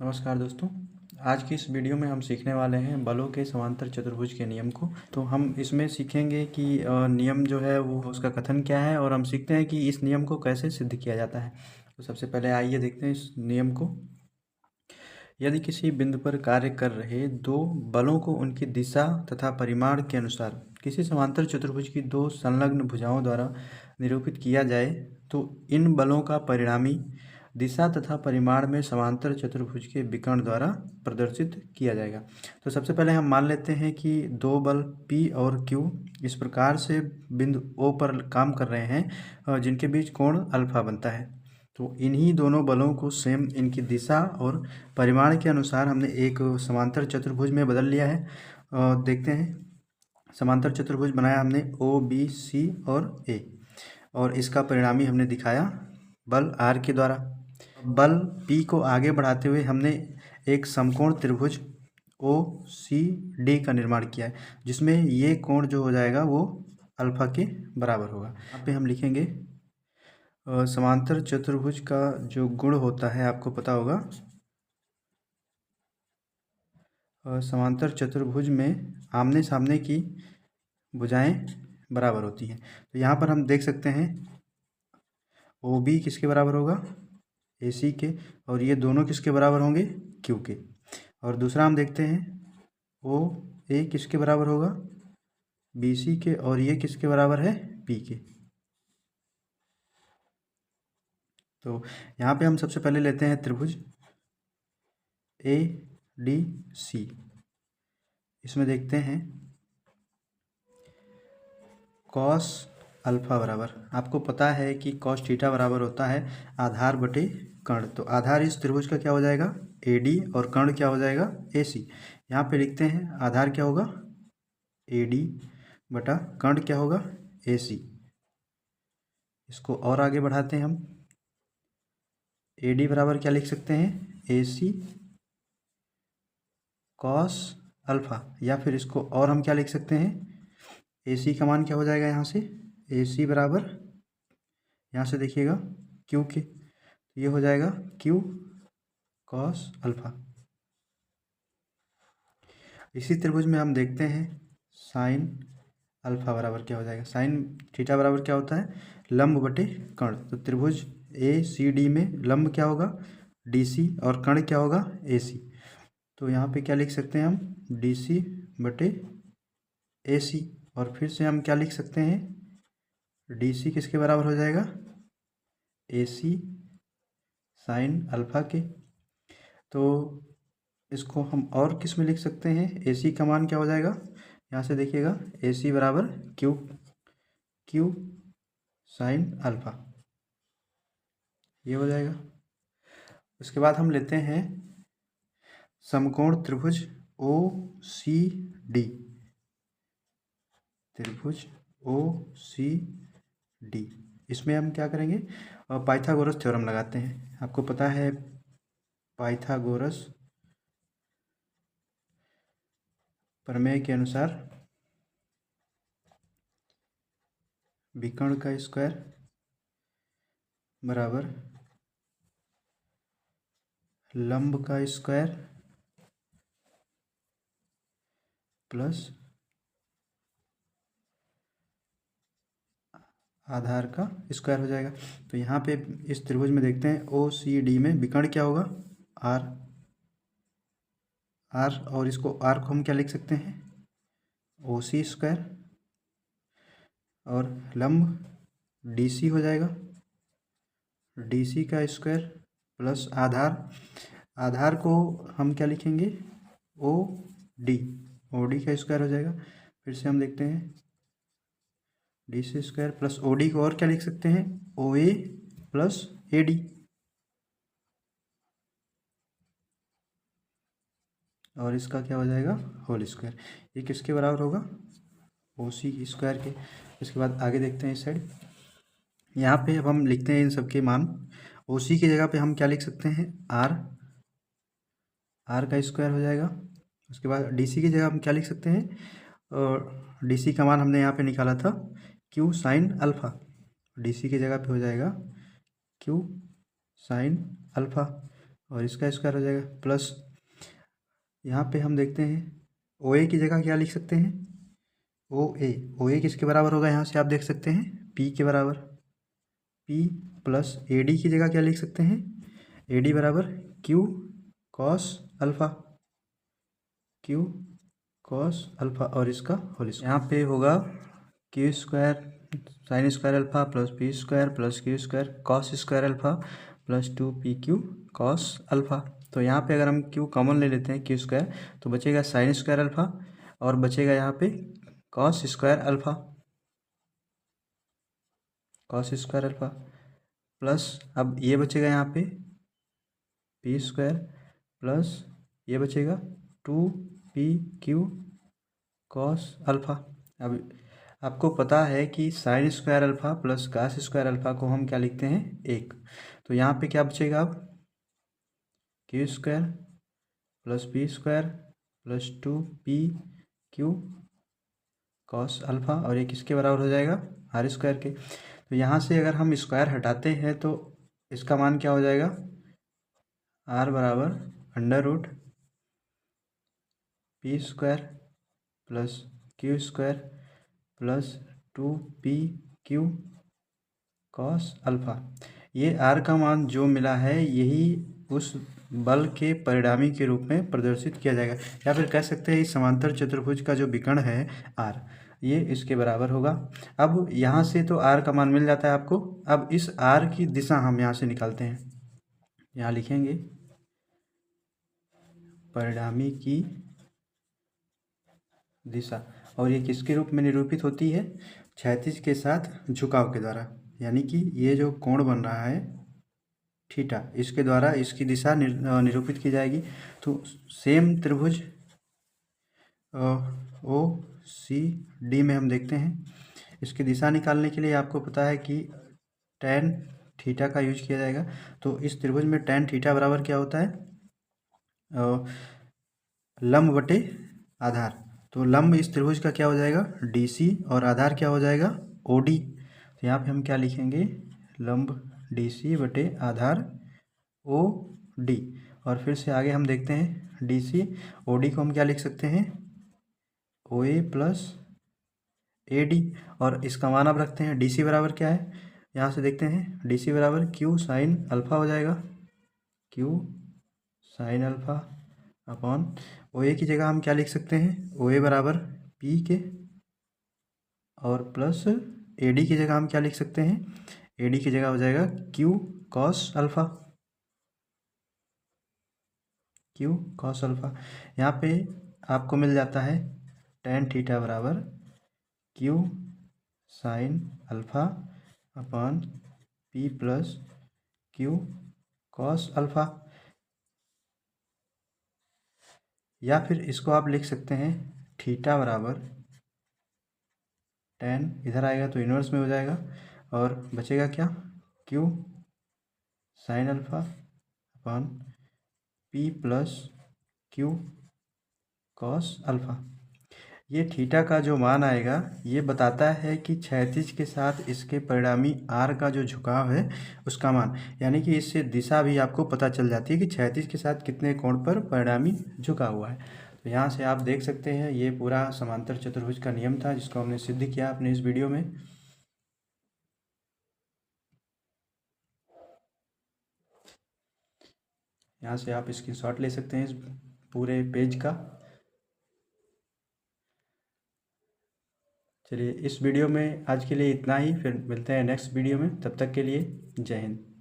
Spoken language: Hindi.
नमस्कार दोस्तों। आज की इस वीडियो में हम सीखने वाले हैं बलों के समांतर चतुर्भुज के नियम को। तो हम इसमें सीखेंगे कि नियम जो है वो उसका कथन क्या है और हम सीखते हैं कि इस नियम को कैसे सिद्ध किया जाता है। तो सबसे पहले आइए देखते हैं इस नियम को। यदि किसी बिंदु पर कार्य कर रहे दो बलों को उनकी दिशा तथा परिमाण के अनुसार किसी समांतर चतुर्भुज की दो संलग्न भुजाओं द्वारा निरूपित किया जाए तो इन बलों का परिणामी दिशा तथा परिमाण में समांतर चतुर्भुज के विकर्ण द्वारा प्रदर्शित किया जाएगा। तो सबसे पहले हम मान लेते हैं कि दो बल P और Q इस प्रकार से बिंदु O पर काम कर रहे हैं जिनके बीच कोण अल्फा बनता है। तो इन्हीं दोनों बलों को सेम इनकी दिशा और परिमाण के अनुसार हमने एक समांतर चतुर्भुज में बदल लिया है। देखते हैं, समांतर चतुर्भुज बनाया हमने OBC और A और इसका परिणामी हमने दिखाया बल R के द्वारा। बल P को आगे बढ़ाते हुए हमने एक समकोण त्रिभुज OCD का निर्माण किया है जिसमें ये कोण जो हो जाएगा वो अल्फा के बराबर होगा। यहाँ पे हम लिखेंगे समांतर चतुर्भुज का जो गुण होता है आपको पता होगा। समांतर चतुर्भुज में आमने सामने की भुजाएं बराबर होती हैं। तो यहाँ पर हम देख सकते हैं OB किसके बराबर होगा, AC के, और ये दोनों किसके बराबर होंगे, Q के। और दूसरा हम देखते हैं OA किसके बराबर होगा, BC के, और ये किसके बराबर है, P के। तो यहाँ पे हम सबसे पहले लेते हैं त्रिभुज ADC। इसमें देखते हैं कॉस अल्फा बराबर, आपको पता है कि कॉस थीटा बराबर होता है आधार बटे कर्ण। तो आधार इस त्रिभुज का क्या हो जाएगा, AD, और कर्ण क्या हो जाएगा, AC। यहाँ पे लिखते हैं आधार क्या होगा, AD बटा कर्ण क्या होगा, AC। इसको और आगे बढ़ाते हैं हम, AD बराबर क्या लिख सकते हैं, AC कॉस अल्फा, या फिर इसको और हम क्या लिख सकते हैं, AC का मान क्या हो जाएगा यहाँ से, AC बराबर, यहाँ से देखिएगा Q के, ये हो जाएगा Q कॉस अल्फा। इसी त्रिभुज में हम देखते हैं साइन अल्फा बराबर क्या हो जाएगा, साइन थीटा बराबर क्या होता है, लंब बटे कर्ण। तो त्रिभुज ACD में लंब क्या होगा, DC, और कर्ण क्या होगा, AC। तो यहाँ पे क्या लिख सकते हैं हम, DC बटे AC, और फिर से हम क्या लिख सकते हैं, DC किसके बराबर हो जाएगा, AC साइन अल्फा के। तो इसको हम और किस में लिख सकते हैं, AC का मान क्या हो जाएगा, यहाँ से देखिएगा AC बराबर Q साइन अल्फा, ये हो जाएगा। उसके बाद हम लेते हैं समकोण त्रिभुज OCD, त्रिभुज OCD। इसमें हम क्या करेंगे, पाइथागोरस थ्योरम लगाते हैं। आपको पता है पाइथागोरस प्रमेय के अनुसार विकर्ण का स्क्वायर बराबर लंब का स्क्वायर प्लस आधार का स्क्वायर हो जाएगा। तो यहाँ पे इस त्रिभुज में देखते हैं OCD में विकर्ण क्या होगा, R, और इसको R को हम क्या लिख सकते हैं, OC स्क्वायर, और लंब DC हो जाएगा, DC का स्क्वायर प्लस आधार को हम क्या लिखेंगे, OD का स्क्वायर हो जाएगा। फिर से हम देखते हैं DC स्क्वायर प्लस OD को और क्या लिख सकते हैं, OA प्लस AD, और इसका क्या हो जाएगा, होल स्क्वायर। ये किसके बराबर होगा, OC स्क्वायर के। इसके बाद आगे देखते हैं इस साइड, यहाँ पे अब हम लिखते हैं इन सबके मान। OC की जगह पे हम क्या लिख सकते हैं, R का स्क्वायर हो जाएगा। उसके बाद DC की जगह हम क्या लिख सकते हैं, और DC का मान हमने यहाँ पे निकाला था Q साइन अल्फा, DC की जगह पे हो जाएगा Q साइन अल्फा। और इसका स्क्वायर हो जाएगा प्लस, यहाँ पे हम देखते हैं ओ ए की जगह क्या लिख सकते हैं, ओ ए किसके बराबर होगा, यहाँ से आप देख सकते हैं पी के बराबर, पी प्लस ए डी की जगह क्या लिख सकते हैं, ए डी बराबर Q cos alpha, Q cos alpha और इसका होल स्क्वायर। यहाँ पे होगा Q square sine square alpha plus P square plus Q square cos square alpha plus 2pq cos alpha. तो यहाँ पे अगर हम क्यू कॉमन ले लेते हैं क्यू स्क्वायर तो बचेगा साइन स्क्वायर अल्फ़ा और बचेगा यहाँ पे cos square alpha, cos square alpha plus अब ये बचेगा यहाँ पे पी स्क्वायर प्लस ये बचेगा 2pq कॉस अल्फ़ा। अब आपको पता है कि sine square alpha plus cos square alpha को हम क्या लिखते हैं, एक। तो यहाँ पे क्या बचेगा अब Q square plus P square plus 2pq cos alpha और ये किसके बराबर हो जाएगा, आर स्क्वायर के। तो यहाँ से अगर हम स्क्वायर हटाते हैं तो इसका मान क्या हो जाएगा, आर बराबर under root P square plus Q square plus 2pq cos alpha. ये आर का मान जो मिला है यही उस बल के परिणामी के रूप में प्रदर्शित किया जाएगा, या फिर कह सकते हैं इस समांतर चतुर्भुज का जो विकर्ण है आर, ये इसके बराबर होगा। अब यहाँ से तो आर का मान मिल जाता है आपको। अब इस आर की दिशा हम यहाँ से निकालते हैं, यहाँ लिखेंगे परिणामी की दिशा, और ये किसके रूप में निरूपित होती है, क्षैतिज के साथ झुकाव के द्वारा, यानी कि ये जो कोण बन रहा है थीटा, इसके द्वारा इसकी दिशा निरूपित की जाएगी। तो सेम त्रिभुज ओ सी डी में हम देखते हैं इसकी दिशा निकालने के लिए आपको पता है कि tan थीटा का यूज किया जाएगा। तो इस त्रिभुज में tan थीटा बराबर क्या होता है, लंब बटे आधार। तो लंब इस त्रिभुज का क्या हो जाएगा DC और आधार क्या हो जाएगा OD। तो यहाँ पे हम क्या लिखेंगे, लंब DC बटे आधार OD। और फिर से आगे हम देखते हैं DC OD को हम क्या लिख सकते हैं, OA प्लस AD। और इसका मान आप रखते हैं DC बराबर क्या है, यहाँ से देखते हैं DC बराबर Q साइन अल्फ़ा हो जाएगा, Q sine alpha upon OA की जगह हम क्या लिख सकते हैं, OA बराबर P के, और प्लस AD की जगह हम क्या लिख सकते हैं, AD की जगह हो जाएगा Q cos alpha, Q cos alpha. यहाँ पे आपको मिल जाता है tan थीटा बराबर Q sine alpha upon P plus Q cos alpha. या फिर इसको आप लिख सकते हैं थीटा बराबर tan, इधर आएगा तो इन्वर्स में हो जाएगा और बचेगा क्या, Q sine alpha upon P plus Q cos alpha. ये थीटा का जो मान आएगा ये बताता है कि क्षैतिज के साथ इसके परिणामी आर का जो झुकाव है उसका मान, यानी कि इससे दिशा भी आपको पता चल जाती है कि क्षैतिज के साथ कितने कोण पर परिणामी झुका हुआ है। तो यहाँ से आप देख सकते हैं ये पूरा समांतर चतुर्भुज का नियम था जिसको हमने सिद्ध किया अपने इस वीडियो में। यहाँ से आप स्क्रीनशॉट ले सकते हैं इस पूरे पेज का। चलिए इस वीडियो में आज के लिए इतना ही, फिर मिलते हैं नेक्स्ट वीडियो में, तब तक के लिए जय हिंद।